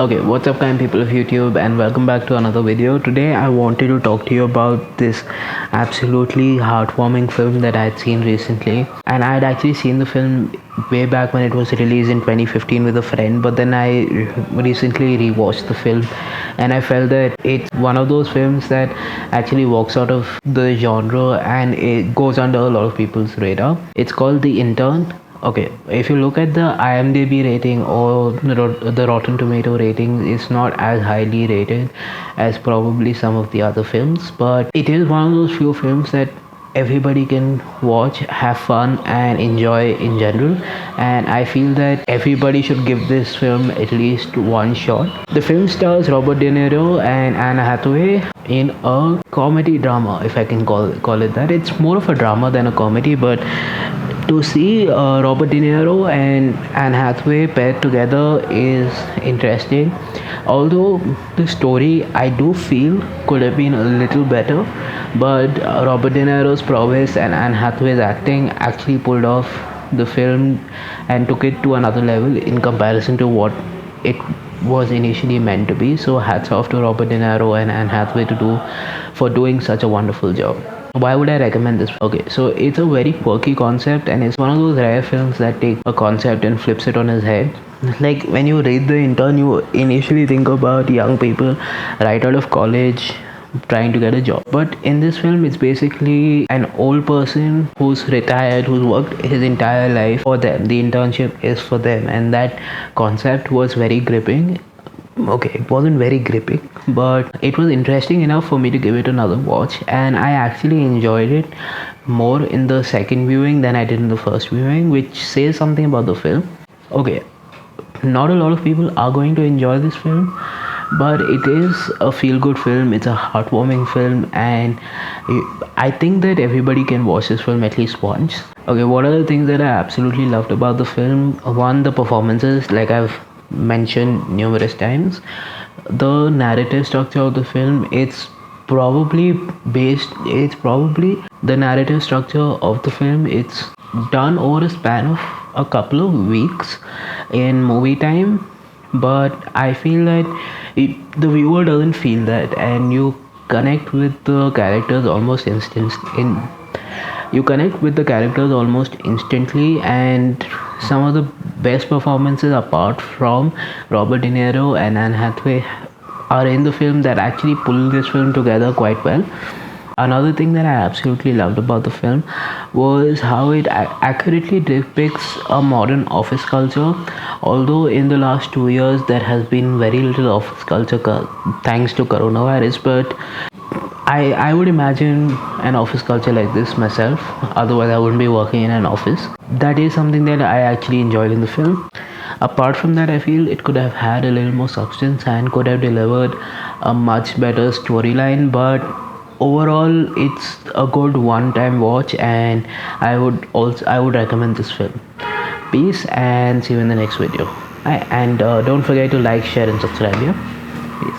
Okay, what's up kind people of YouTube, and welcome back to another video. Today I wanted to talk to you about this absolutely heartwarming film that I had seen recently. And I had actually seen the film way back when it was released in 2015 with a friend, but then I recently rewatched the film and I felt that it's one of those films that actually walks out of the genre and it goes under a lot of people's radar. It's called The Intern. Okay, if you look at the IMDb rating or the Rotten Tomato rating, it's not as highly rated as probably some of the other films, but it is one of those few films that everybody can watch, have fun, and enjoy in general. And I feel that everybody should give this film at least one shot. The film stars Robert De Niro and Anne Hathaway in a comedy drama, if I can call it that. It's more of a drama than a comedy, but to see Robert De Niro and Anne Hathaway paired together is interesting. Although the story I do feel could have been a little better, but Robert De Niro's prowess and Anne Hathaway's acting actually pulled off the film and took it to another level in comparison to what it was initially meant to be. So hats off to Robert De Niro and Anne Hathaway for doing such a wonderful job. Why would I recommend this? Okay, so it's a very quirky concept and it's one of those rare films that take a concept and flips it on its head. Like when you read The Intern, you initially think about young people right out of college trying to get a job, but in this film it's basically an old person who's retired, who's worked his entire life for them. The internship is for them, and that concept was very gripping. Okay, it wasn't very gripping, but it was interesting enough for me to give it another watch, and I actually enjoyed it more in the second viewing than I did in the first viewing, which says something about the film. Okay, not a lot of people are going to enjoy this film, but it is a feel-good film. It's a heartwarming film, and I think that everybody can watch this film at least once. Okay, what are the things that I absolutely loved about the film? One, the performances, like I've mentioned numerous times. The narrative structure of the film, it's probably the narrative structure of the film, it's done over a span of a couple of weeks in movie time, but I feel that the viewer doesn't feel that, and you connect with the characters almost instantly. And some of the best performances apart from Robert De Niro and Anne Hathaway are in the film that actually pull this film together quite well. Another thing that I absolutely loved about the film was how it accurately depicts a modern office culture. Although in the last 2 years there has been very little office culture thanks to coronavirus, but I would imagine an office culture like this myself, otherwise I wouldn't be working in an office. That is something that I actually enjoyed in the film. Apart from that, I feel it could have had a little more substance and could have delivered a much better storyline, but overall it's a good one-time watch, and I would recommend this film. Peace, and see you in the next video. And don't forget to like, share and subscribe. Yeah.